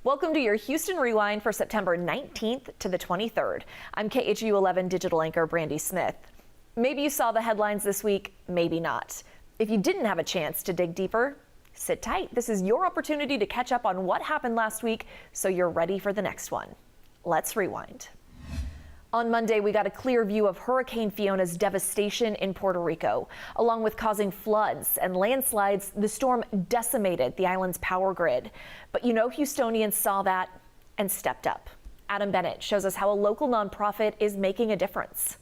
Welcome to your Houston Rewind for September 19th to the 23rd. I'm KHU 11 digital anchor Brandi Smith. Maybe you saw the headlines this week, maybe not. If you didn't have a chance to dig deeper, sit tight. This is your opportunity to catch up on what happened last week so you're ready for the next one. Let's rewind. On Monday, we got a clear view of Hurricane Fiona's devastation in Puerto Rico. Along with causing floods and landslides, the storm decimated the island's power grid. But you know, Houstonians saw that and stepped up. Adam Bennett shows us how a local nonprofit is making a difference.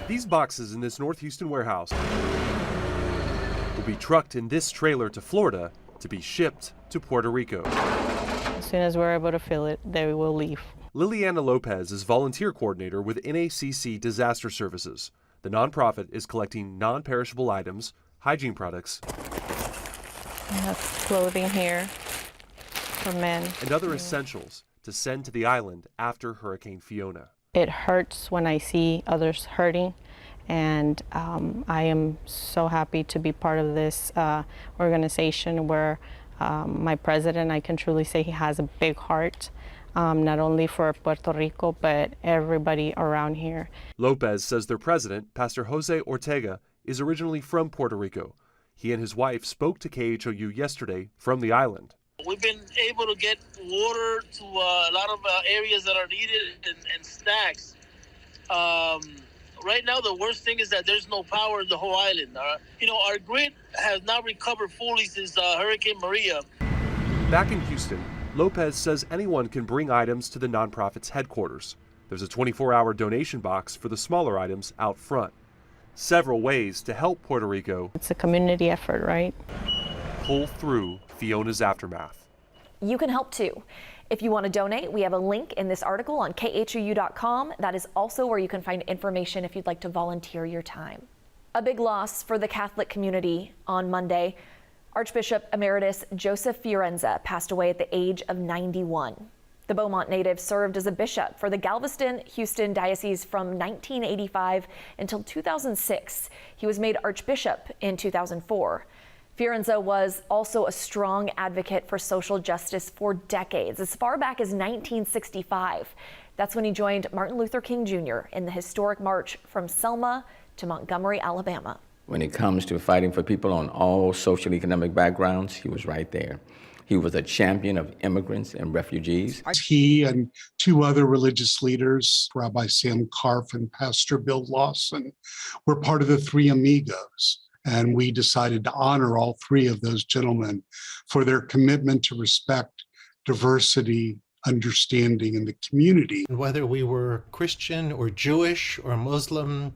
These boxes in this North Houston warehouse will be trucked in this trailer to Florida to be shipped to Puerto Rico. As soon as we're able to fill it, they will leave. Liliana Lopez is volunteer coordinator with NACC Disaster Services. The nonprofit is collecting non-perishable items, hygiene products, We have clothing here for men. and other essentials to send to the island after Hurricane Fiona. It hurts when I see others hurting, and I am so happy to be part of this organization where my president, I can truly say he has a big heart, not only for Puerto Rico, but everybody around here. Lopez says their president, Pastor Jose Ortega, is originally from Puerto Rico. He and his wife spoke to KHOU yesterday from the island. We've been able to get water to a lot of areas that are needed and snacks. Right now, the worst thing is that there's no power in the whole island. Our grid has not recovered fully since Hurricane Maria. Back in Houston, Lopez says anyone can bring items to the nonprofit's headquarters. There's a 24-hour donation box for the smaller items out front. Several ways to help Puerto Rico. It's a community effort, right? Pull through Fiona's aftermath. You can help too. If you want to donate, we have a link in this article on khou.com. That is also where you can find information if you'd like to volunteer your time. A big loss for the Catholic community on Monday. Archbishop Emeritus Fiorenza passed away at the age of 91. The Beaumont native served as a bishop for the Galveston-Houston Diocese from 1985 until 2006. He was made archbishop in 2004. Fiorenza was also a strong advocate for social justice for decades, as far back as 1965. That's when he joined Martin Luther King Jr. in the historic march from Selma to Montgomery, Alabama. When it comes to fighting for people on all social economic backgrounds, he was right there. He was a champion of immigrants and refugees. He and two other religious leaders, Rabbi Sam Karff and Pastor Bill Lawson, were part of the Three Amigos. And we decided to honor all three of those gentlemen for their commitment to respect, diversity, understanding in the community. Whether we were Christian or Jewish or Muslim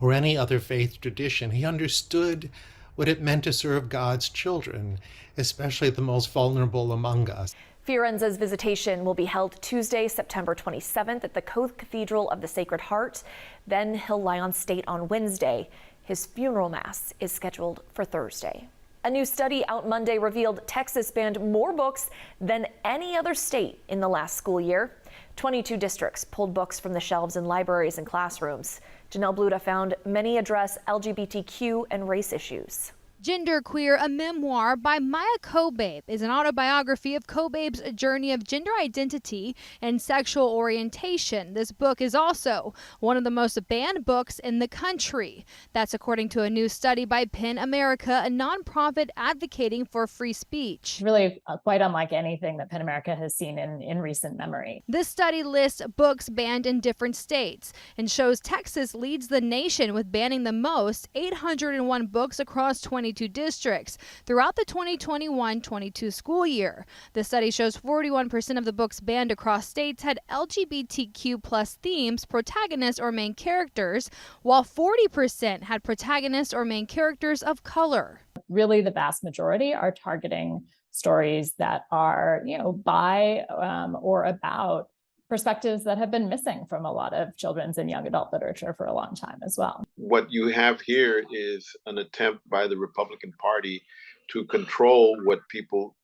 or any other faith tradition, he understood what it meant to serve God's children, especially the most vulnerable among us. Fiorenza's visitation will be held Tuesday, September 27th at the Cathedral of the Sacred Heart. Then he'll lie on state on Wednesday. His funeral mass is scheduled for Thursday. A new study out Monday revealed Texas banned more books than any other state in the last school year. 22 districts pulled books from the shelves in libraries and classrooms. Janelle Bludau found many address LGBTQ and race issues. Genderqueer, a memoir by Maya Kobabe, is an autobiography of Kobabe's journey of gender identity and sexual orientation. This book is also one of the most banned books in the country. That's according to a new study by PEN America, a nonprofit advocating for free speech. Really quite unlike anything that PEN America has seen in recent memory. This study lists books banned in different states and shows Texas leads the nation with banning the most, 801 books across 22 districts throughout the 2021-22 school year. The study shows 41% of the books banned across states had LGBTQ plus themes, protagonists, or main characters, while 40% had protagonists or main characters of color. Really, the vast majority are targeting stories that are, by or about perspectives that have been missing from a lot of children's and young adult literature for a long time as well. What you have here is an attempt by the Republican Party to control what people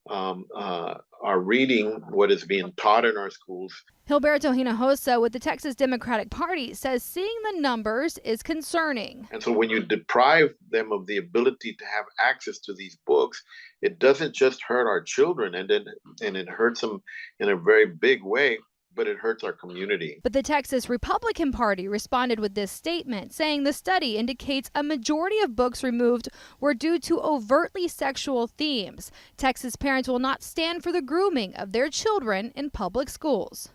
are reading what is being taught in our schools. Gilberto Hinojosa with the Texas Democratic Party says seeing the numbers is concerning. And so when you deprive them of the ability to have access to these books, it doesn't just hurt our children, and it hurts them in a very big way, but it hurts our community. But the Texas Republican Party responded with this statement, saying the study indicates a majority of books removed were due to overtly sexual themes. Texas parents will not stand for the grooming of their children in public schools.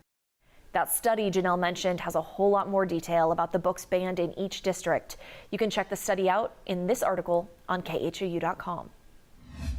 That study Janelle mentioned has a whole lot more detail about the books banned in each district. You can check the study out in this article on khou.com.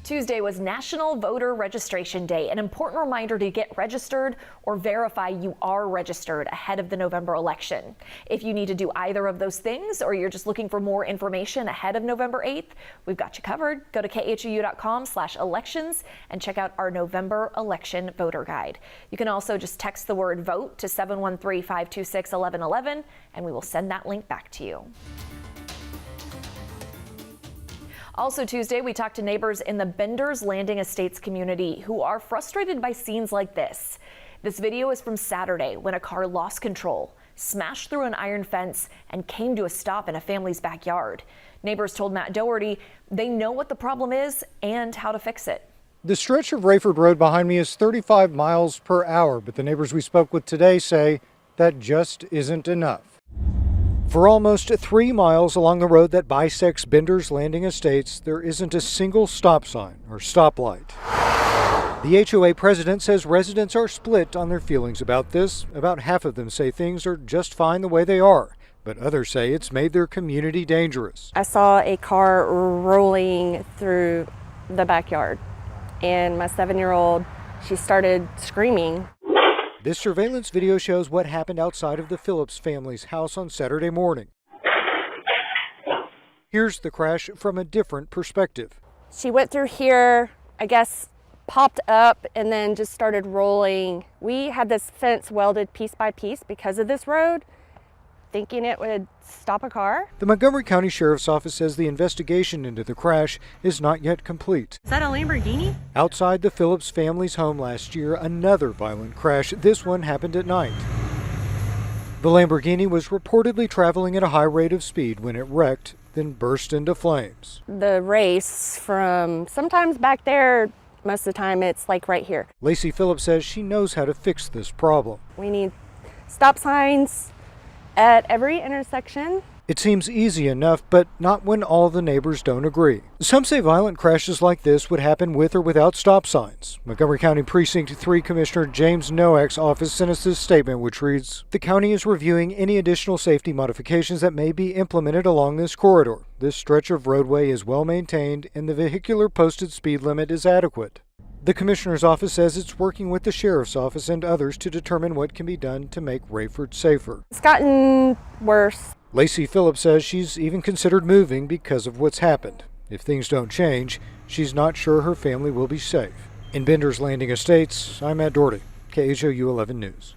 Tuesday was National Voter Registration Day, an important reminder to get registered or verify you are registered ahead of the November election. If you need to do either of those things, or you're just looking for more information ahead of November 8th, we've got you covered. Go to khou.com/elections and check out our November election voter guide. You can also just text the word vote to 713-526-1111, and we will send that link back to you. Also Tuesday, we talked to neighbors in the Bender's Landing Estates community who are frustrated by scenes like this. This video is from Saturday when a car lost control, smashed through an iron fence, and came to a stop in a family's backyard. Neighbors told Matt Dougherty they know what the problem is and how to fix it. The stretch of Rayford Road behind me is 35 miles per hour, but the neighbors we spoke with today say that just isn't enough. For almost 3 miles along the road that bisects Bender's Landing Estates, there isn't a single stop sign or stoplight. The HOA president says residents are split on their feelings about this. About half of them say things are just fine the way they are, but others say it's made their community dangerous. I saw a car rolling through the backyard, and my 7-year-old, she started screaming. This surveillance video shows what happened outside of the Phillips family's house on Saturday morning. Here's the crash from a different perspective. She went through here, I guess, popped up, and then just started rolling. We had this fence welded piece by piece because of this road, thinking it would stop a car. The Montgomery County Sheriff's Office says the investigation into the crash is not yet complete. Is that a Lamborghini? Outside the Phillips family's home last year, another violent crash. This one happened at night. The Lamborghini was reportedly traveling at a high rate of speed when it wrecked, then burst into flames. The race from sometimes back there, most of the time it's like right here. Lacey Phillips says she knows how to fix this problem. We need stop signs at every intersection. It seems easy enough, but not when all the neighbors don't agree. Some say violent crashes like this would happen with or without stop signs. Montgomery County Precinct 3 Commissioner James Noack's office sent us this statement, which reads, "The county is reviewing any additional safety modifications that may be implemented along this corridor. This stretch of roadway is well maintained and the vehicular posted speed limit is adequate." The Commissioner's office says it's working with the Sheriff's Office and others to determine what can be done to make Rayford safer. It's gotten worse. Lacey Phillips says she's even considered moving because of what's happened. If things don't change, she's not sure her family will be safe. In Bender's Landing Estates, I'm Matt Dougherty, KHOU 11 News.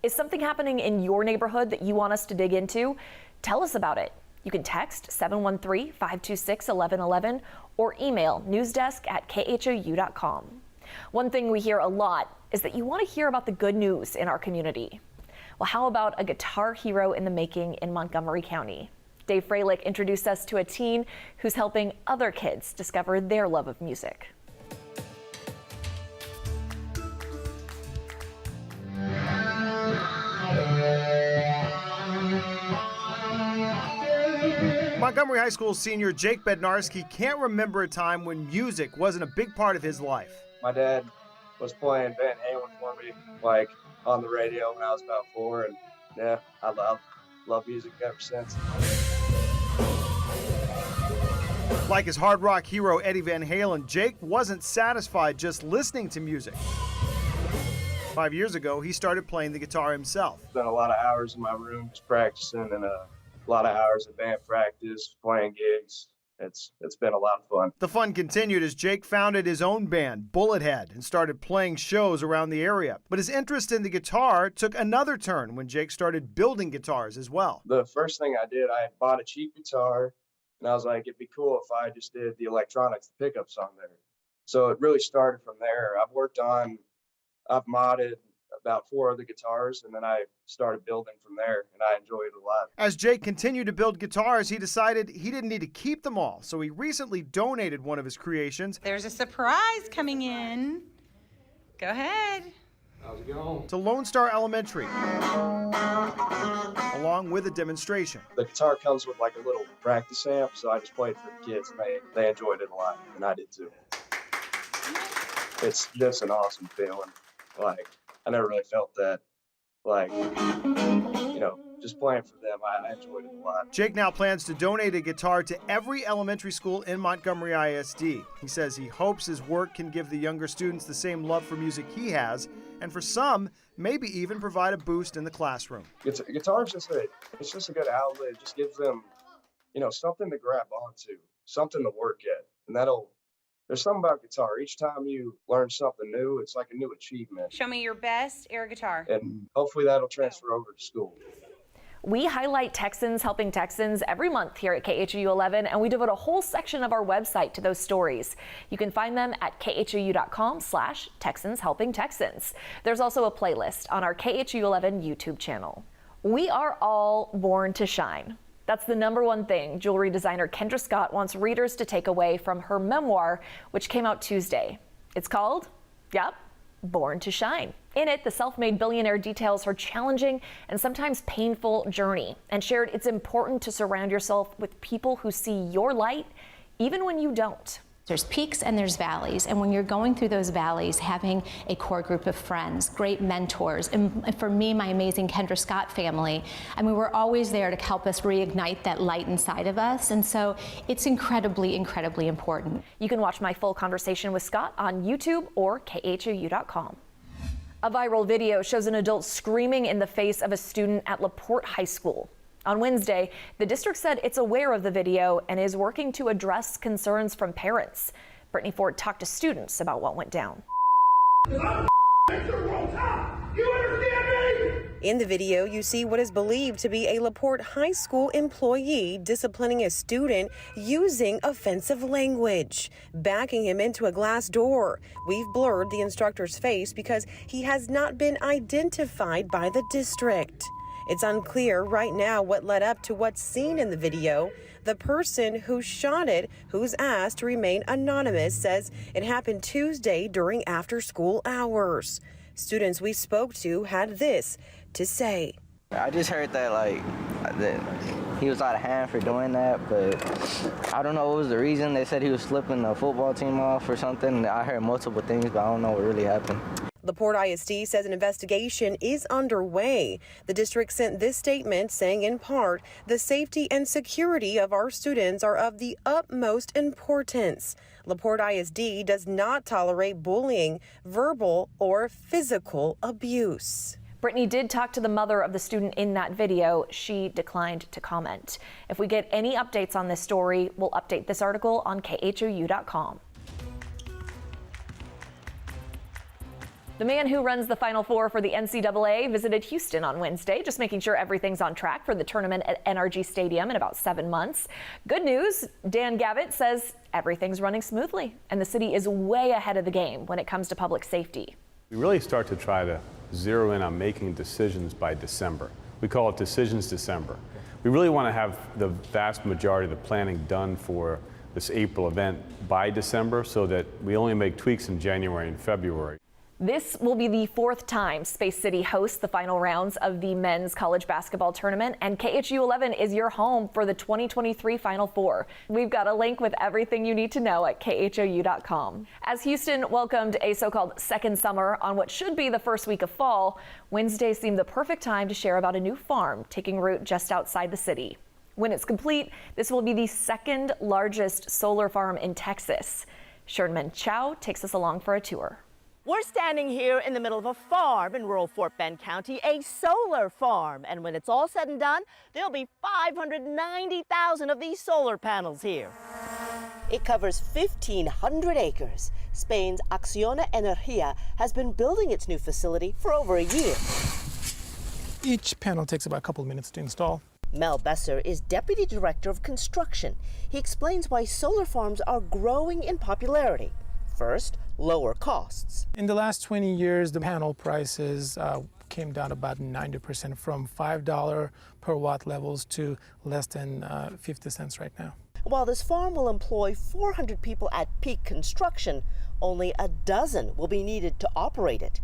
Is something happening in your neighborhood that you want us to dig into? Tell us about it. You can text 713-526-1111 or email newsdesk@khou.com. One thing we hear a lot is that you want to hear about the good news in our community. Well, how about a guitar hero in the making in Montgomery County? Dave Freilich introduced us to a teen who's helping other kids discover their love of music. Montgomery High School senior Jake Bednarski can't remember a time when music wasn't a big part of his life. My dad was playing Van Halen for me, like on the radio when I was about 4, and yeah, I love music ever since. Like his hard rock hero Eddie Van Halen, Jake wasn't satisfied just listening to music. 5 years ago, he started playing the guitar himself. Spent a lot of hours in my room just practicing, and a lot of hours of band practice, playing gigs. It's been a lot of fun. The fun continued as Jake founded his own band, Bullethead, and started playing shows around the area. But his interest in the guitar took another turn when Jake started building guitars as well. The first thing I did, I bought a cheap guitar, and I was like, it'd be cool if I just did the electronics, the pickups on there. So it really started from there. I've modded about 4 other guitars, and then I started building from there, and I enjoy it a lot. As Jake continued to build guitars, he decided he didn't need to keep them all, so he recently donated one of his creations. There's a surprise coming in. Go ahead. How's it going? To Lone Star Elementary, along with a demonstration. The guitar comes with like a little practice amp, so I just played for the kids, and they enjoyed it a lot, and I did too. It's just an awesome feeling. Like, I never really felt that, like, just playing for them, I enjoyed it a lot. Jake now plans to donate a guitar to every elementary school in Montgomery ISD. He says he hopes his work can give the younger students the same love for music he has, and for some, maybe even provide a boost in the classroom. Guitar is just a good outlet. It just gives them, something to grab onto, something to work at, and there's something about guitar. Each time you learn something new, it's like a new achievement. Show me your best air guitar. And hopefully that'll transfer over to school. We highlight Texans helping Texans every month here at KHOU 11, and we devote a whole section of our website to those stories. You can find them at khou.com/Texans helping Texans. There's also a playlist on our KHOU 11 YouTube channel. We are all born to shine. That's the #1 thing jewelry designer Kendra Scott wants readers to take away from her memoir, which came out Tuesday. It's called, Born to Shine. In it, the self-made billionaire details her challenging and sometimes painful journey and shared it's important to surround yourself with people who see your light even when you don't. There's peaks and there's valleys, and when you're going through those valleys, having a core group of friends, great mentors, and for me, my amazing Kendra Scott family, we're always there to help us reignite that light inside of us, and so it's incredibly, incredibly important. You can watch my full conversation with Scott on YouTube or khou.com. A viral video shows an adult screaming in the face of a student at LaPorte High School. On Wednesday, the district said it's aware of the video and is working to address concerns from parents. Brittany Ford talked to students about what went down. In the video, you see what is believed to be a LaPorte High School employee disciplining a student using offensive language, backing him into a glass door. We've blurred the instructor's face because he has not been identified by the district. It's unclear right now what led up to what's seen in the video. The person who shot it, who's asked to remain anonymous, says it happened Tuesday during after-school hours. Students we spoke to had this to say. I just heard that that he was out of hand for doing that, but I don't know what was the reason. They said he was flipping the football team off or something. I heard multiple things, but I don't know what really happened. LaPorte ISD says an investigation is underway. The district sent this statement saying, in part, the safety and security of our students are of the utmost importance. LaPorte ISD does not tolerate bullying, verbal or physical abuse. Brittany did talk to the mother of the student in that video. She declined to comment. If we get any updates on this story, we'll update this article on khou.com. The man who runs the Final Four for the NCAA visited Houston on Wednesday, just making sure everything's on track for the tournament at NRG Stadium in about 7 months. Good news, Dan Gavitt says everything's running smoothly, and the city is way ahead of the game when it comes to public safety. We really start to try to zero in on making decisions by December. We call it Decisions December. We really want to have the vast majority of the planning done for this April event by December so that we only make tweaks in January and February. This will be the 4th time Space City hosts the final rounds of the men's college basketball tournament, and KHOU 11 is your home for the 2023 Final Four. We've got a link with everything you need to know at khou.com. As Houston welcomed a so-called second summer on what should be the first week of fall, Wednesday seemed the perfect time to share about a new farm taking root just outside the city. When it's complete, this will be the 2nd largest solar farm in Texas. Shern-Min Chow takes us along for a tour. We're standing here in the middle of a farm in rural Fort Bend County, a solar farm. And when it's all said and done, there'll be 590,000 of these solar panels here. It covers 1,500 acres. Spain's Acciona Energía has been building its new facility for over a year. Each panel takes about a couple of minutes to install. Mel Besser is Deputy Director of Construction. He explains why solar farms are growing in popularity. First, lower costs. In the last 20 years, the panel prices came down about 90% from $5 per watt levels to less than 50 cents right now. While this farm will employ 400 people at peak construction, only a dozen will be needed to operate it.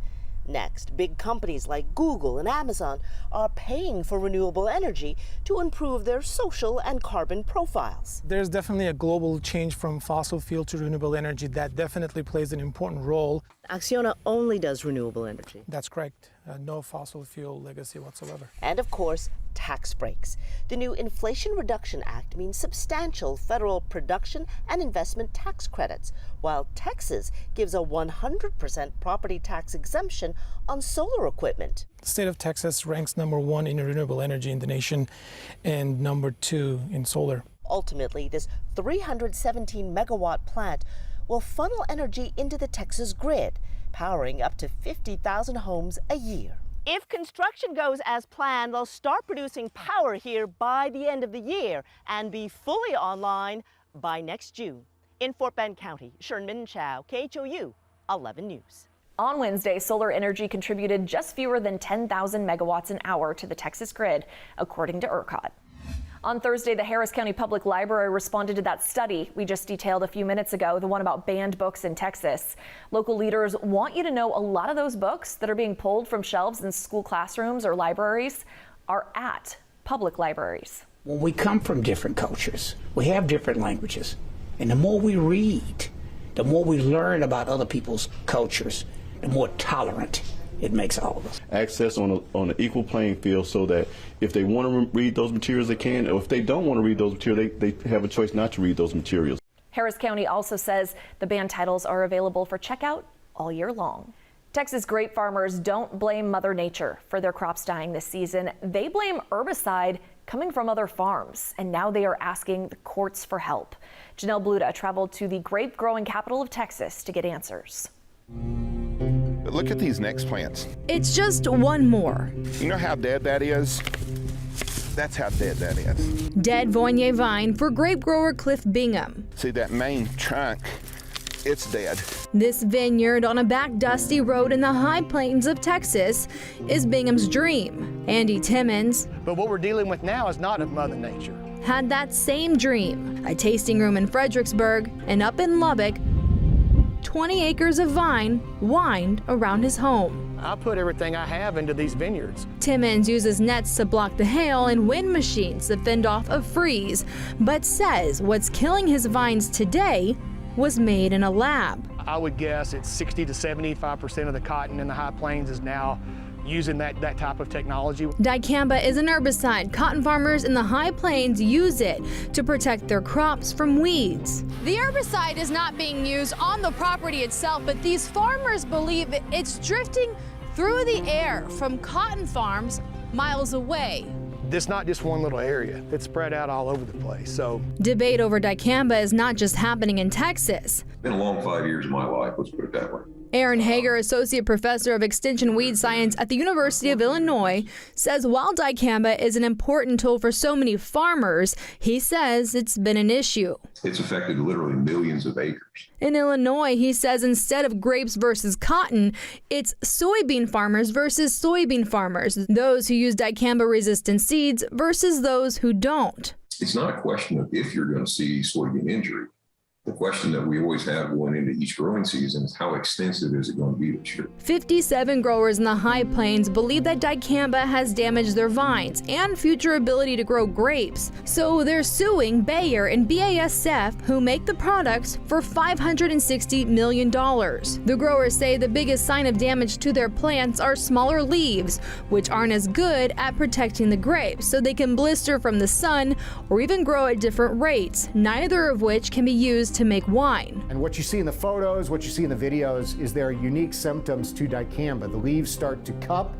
Next, big companies like Google and Amazon are paying for renewable energy to improve their social and carbon profiles. There's definitely a global change from fossil fuel to renewable energy that definitely plays an important role. Acciona only does renewable energy. That's correct. No fossil fuel legacy whatsoever. And of course, tax breaks. The new Inflation Reduction Act means substantial federal production and investment tax credits, while Texas gives a 100% property tax exemption on solar equipment. The state of Texas ranks #1 in renewable energy in the nation and #2 in solar. Ultimately, this 317 megawatt plant will funnel energy into the Texas grid, powering up to 50,000 homes a year. If construction goes as planned, they'll start producing power here by the end of the year and be fully online by next June. In Fort Bend County, Shern-Min Chow, KHOU 11 News. On Wednesday, solar energy contributed just fewer than 10,000 megawatts an hour to the Texas grid, according to ERCOT. On Thursday, the Harris County Public Library responded to that study we just detailed a few minutes ago, the one about banned books in Texas. Local leaders want you to know a lot of those books that are being pulled from shelves in school classrooms or libraries are at public libraries. When we come from different cultures, we have different languages. And the more we read, the more we learn about other people's cultures, the more tolerant it makes all of us. Access on an equal playing field so that if they want to read those materials, they can. Or if they don't want to read those materials, they have a choice not to read those materials. Harris County also says the banned titles are available for checkout all year long. Texas grape farmers don't blame Mother Nature for their crops dying this season. They blame herbicide coming from other farms, and now they are asking the courts for help. Janelle Bludau traveled to the grape growing capital of Texas to get answers. Look at these next plants. It's just one more. You know how dead that is? That's how dead that is. Dead Viognier vine for grape grower Cliff Bingham. See that main trunk? It's dead. This vineyard on a back dusty road in the high plains of Texas is Bingham's dream. Andy Timmons, but what we're dealing with now is not of Mother Nature, had that same dream. A tasting room in Fredericksburg and up in Lubbock, 20 acres of vine wind around his home. I put everything I have into these vineyards. Timmons uses nets to block the hail and wind machines to fend off a freeze, but says what's killing his vines today was made in a lab. I would guess it's 60 to 75% of the cotton in the high plains is now using that type of technology. Dicamba is an herbicide. Cotton farmers in the high plains use it to protect their crops from weeds. The herbicide is not being used on the property itself, but these farmers believe it's drifting through the air from cotton farms miles away. This is not just one little area. It's spread out all over the place. So debate over dicamba is not just happening in Texas. It's been a long 5 years of my life, let's put it that way. Aaron Hager, Associate Professor of Extension Weed Science at the University of Illinois, says while dicamba is an important tool for so many farmers, he says it's been an issue. It's affected literally millions of acres. In Illinois, he says instead of grapes versus cotton, it's soybean farmers versus soybean farmers, those who use dicamba-resistant seeds versus those who don't. It's not a question of if you're going to see soybean injury. The question that we always have going into each growing season is how extensive is it going to be this year? 57 growers in the High Plains believe that dicamba has damaged their vines and future ability to grow grapes. So they're suing Bayer and BASF, who make the products, for $560 million. The growers say the biggest sign of damage to their plants are smaller leaves, which aren't as good at protecting the grapes, so they can blister from the sun or even grow at different rates, neither of which can be used to make wine. And what you see in the photos, what you see in the videos, is there are unique symptoms to dicamba. The leaves start to cup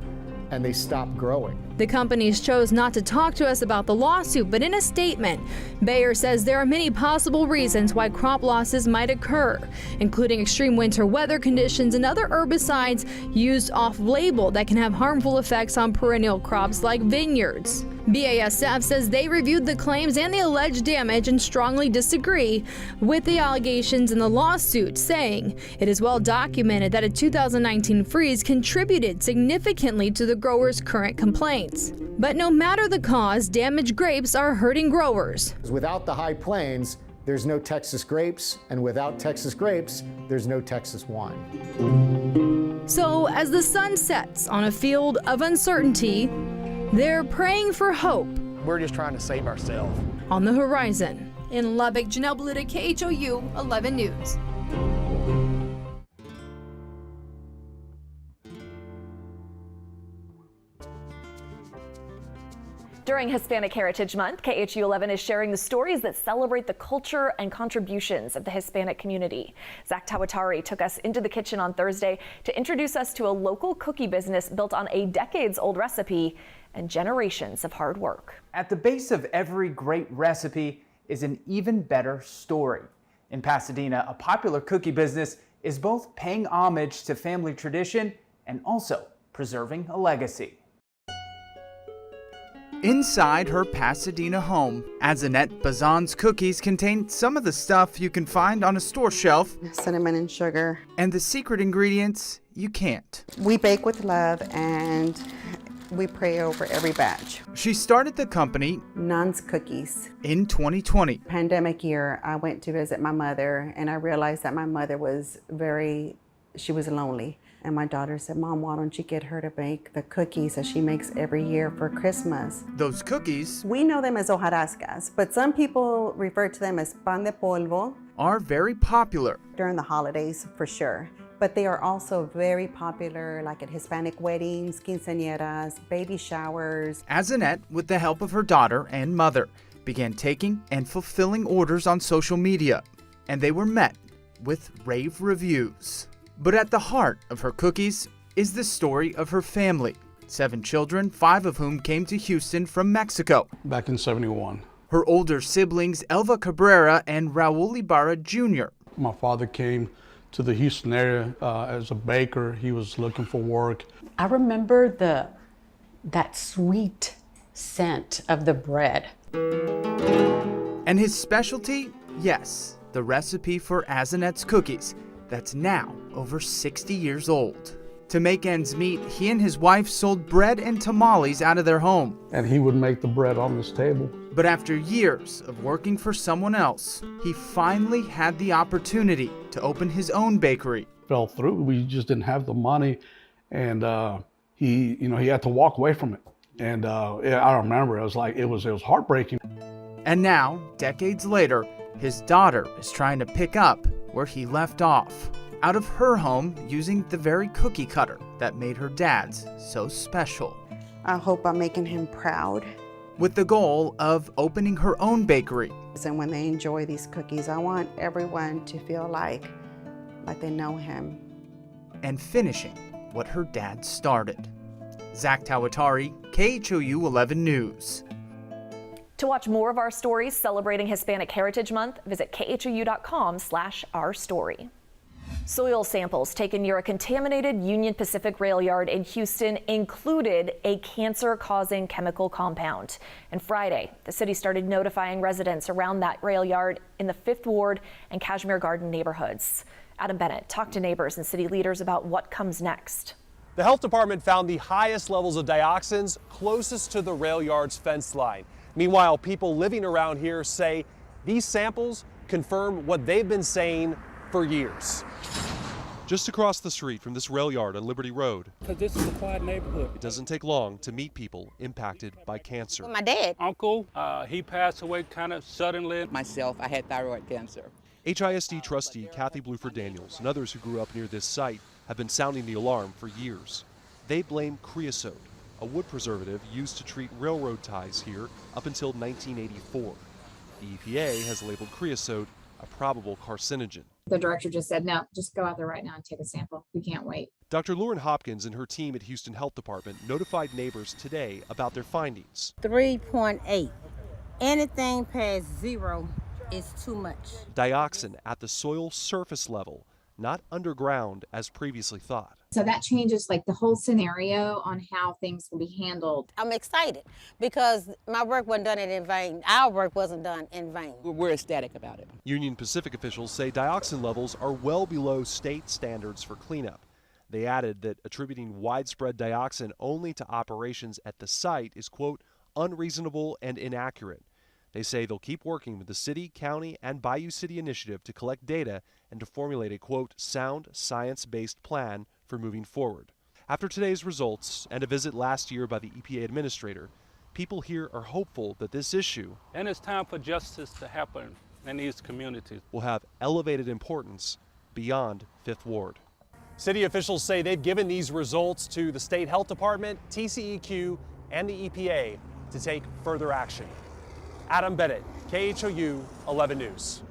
and they stop growing. The companies chose not to talk to us about the lawsuit, but in a statement, Bayer says there are many possible reasons why crop losses might occur, including extreme winter weather conditions and other herbicides used off-label that can have harmful effects on perennial crops like vineyards. BASF says they reviewed the claims and the alleged damage and strongly disagree with the allegations in the lawsuit, saying it is well documented that a 2019 freeze contributed significantly to the growers' current complaints. But no matter the cause, damaged grapes are hurting growers. Without the high plains, there's no Texas grapes, and without Texas grapes, there's no Texas wine. So as the sun sets on a field of uncertainty, they're praying for hope. We're just trying to save ourselves. On the horizon. In Lubbock, Janelle Bludau, KHOU 11 News. During Hispanic Heritage Month, KHU 11 is sharing the stories that celebrate the culture and contributions of the Hispanic community. Zach Tawatari took us into the kitchen on Thursday to introduce us to a local cookie business built on a decades-old recipe and generations of hard work. At the base of every great recipe is an even better story. In Pasadena, a popular cookie business is both paying homage to family tradition and also preserving a legacy. Inside her Pasadena home, Azenette Bazan's cookies contain some of the stuff you can find on a store shelf. Cinnamon and sugar. And the secret ingredients you can't. We bake with love and we pray over every batch. She started the company, Nun's Cookies, in 2020. Pandemic year, I went to visit my mother and I realized that my mother was she was lonely. And my daughter said, Mom, why don't you get her to bake the cookies that she makes every year for Christmas? Those cookies, we know them as hojarascas, but some people refer to them as pan de polvo. Are very popular. During the holidays, for sure. But they are also very popular, like at Hispanic weddings, quinceañeras, baby showers. Azenette, with the help of her daughter and mother, began taking and fulfilling orders on social media. And they were met with rave reviews. But at the heart of her cookies is the story of her family. 7 children, 5 of whom came to Houston from Mexico. Back in '71. Her older siblings, Elva Cabrera and Raul Ibarra Jr. My father came to the Houston area as a baker. He was looking for work. I remember that sweet scent of the bread. And his specialty? Yes, the recipe for Azenette's cookies. That's now over 60 years old. To make ends meet, he and his wife sold bread and tamales out of their home. And he would make the bread on this table. But after years of working for someone else, he finally had the opportunity to open his own bakery. Fell through. We just didn't have the money, and he had to walk away from it. And I remember it was heartbreaking. And now, decades later, his daughter is trying to pick up where he left off, out of her home using the very cookie cutter that made her dad's so special. I hope I'm making him proud. With the goal of opening her own bakery. And when they enjoy these cookies, I want everyone to feel like they know him. And finishing what her dad started. Zach Tawatari, KHOU 11 News. To watch more of our stories celebrating Hispanic Heritage Month, visit khou.com/ourstory. Soil samples taken near a contaminated Union Pacific rail yard in Houston included a cancer-causing chemical compound. And Friday, the city started notifying residents around that rail yard in the 5th Ward and Kashmir Garden neighborhoods. Adam Bennett talked to neighbors and city leaders about what comes next. The health department found the highest levels of dioxins closest to the rail yard's fence line. Meanwhile, people living around here say these samples confirm what they've been saying for years. Just across the street from this rail yard on Liberty Road. Because this is a quiet neighborhood. It doesn't take long to meet people impacted by cancer. My dad. Uncle, he passed away kind of suddenly. Myself, I had thyroid cancer. HISD trustee Kathy Bluford Daniels and others who grew up near this site have been sounding the alarm for years. They blame creosote, a wood preservative used to treat railroad ties here up until 1984. The EPA has labeled creosote a probable carcinogen. The director just said, no, just go out there right now and take a sample. We can't wait. Dr. Lauren Hopkins and her team at Houston Health Department notified neighbors today about their findings. 3.8. Anything past 0 is too much. Dioxin at the soil surface level, not underground as previously thought. So that changes like the whole scenario on how things will be handled. I'm excited because my work wasn't done in vain. Our work wasn't done in vain. We're ecstatic about it. Union Pacific officials say dioxin levels are well below state standards for cleanup. They added that attributing widespread dioxin only to operations at the site is, quote, unreasonable and inaccurate. They say they'll keep working with the city, county, and Bayou City initiative to collect data and to formulate a, quote, sound science-based plan for moving forward. After today's results and a visit last year by the EPA administrator, people here are hopeful that this issue, And it's time for justice to happen in these communities, will have elevated importance beyond Fifth Ward. City officials say they've given these results to the State Health Department, TCEQ, and the EPA to take further action. Adam Bennett, KHOU 11 News.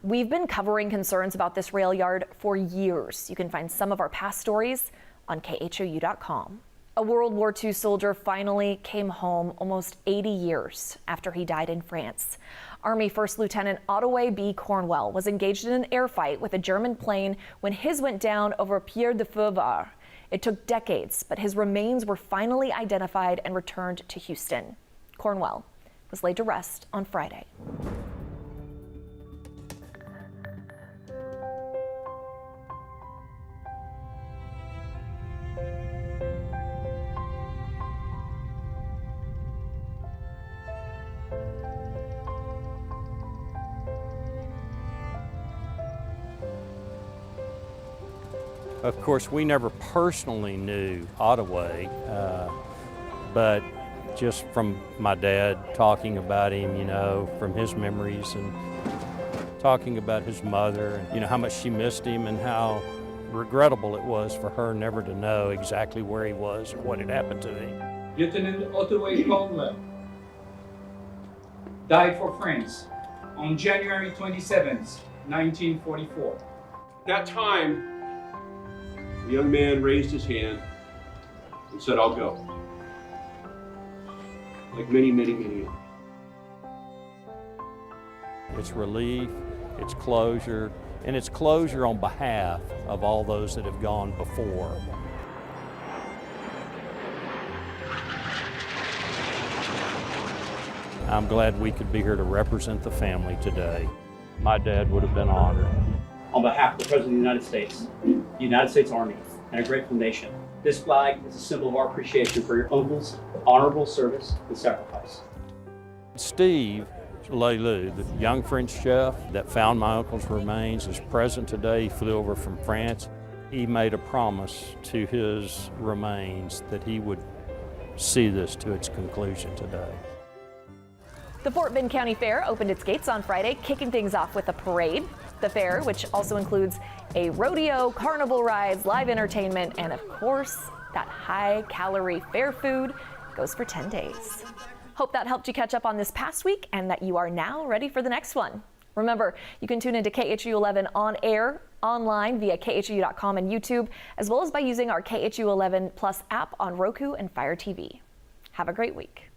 We've been covering concerns about this rail yard for years. You can find some of our past stories on khou.com. A World War II soldier finally came home almost 80 years after he died in France. Army First Lieutenant Ottawa B Cornwell was engaged in an air fight with a German plane when his went down over Pierre de Feuvar. It took decades, but his remains were finally identified and returned to Houston. Cornwell was laid to rest on Friday. Of course, we never personally knew Ottawa, but just from my dad talking about him, you know, from his memories and talking about his mother, and, you know, how much she missed him and how regrettable it was for her never to know exactly where he was or what had happened to him. Lieutenant Ottawa Cornwell died for France on January 27th, 1944. At that time, the young man raised his hand and said, "I'll go." Like many, many, many. It's relief, it's closure, and it's closure on behalf of all those that have gone before. I'm glad we could be here to represent the family today. My dad would have been honored. On behalf of the President of the United States, the United States Army, and a grateful nation, this flag is a symbol of our appreciation for your uncle's honorable service and sacrifice. Steve Leilou, the young French chef that found my uncle's remains, is present today. He flew over from France. He made a promise to his remains that he would see this to its conclusion today. The Fort Bend County Fair opened its gates on Friday, kicking things off with a parade. The fair, which also includes a rodeo, carnival rides, live entertainment, and of course, that high-calorie fair food, goes for 10 days. Hope that helped you catch up on this past week and that you are now ready for the next one. Remember, you can tune into KHOU 11 on air, online via khou.com and YouTube, as well as by using our KHOU 11 Plus app on Roku and Fire TV. Have a great week.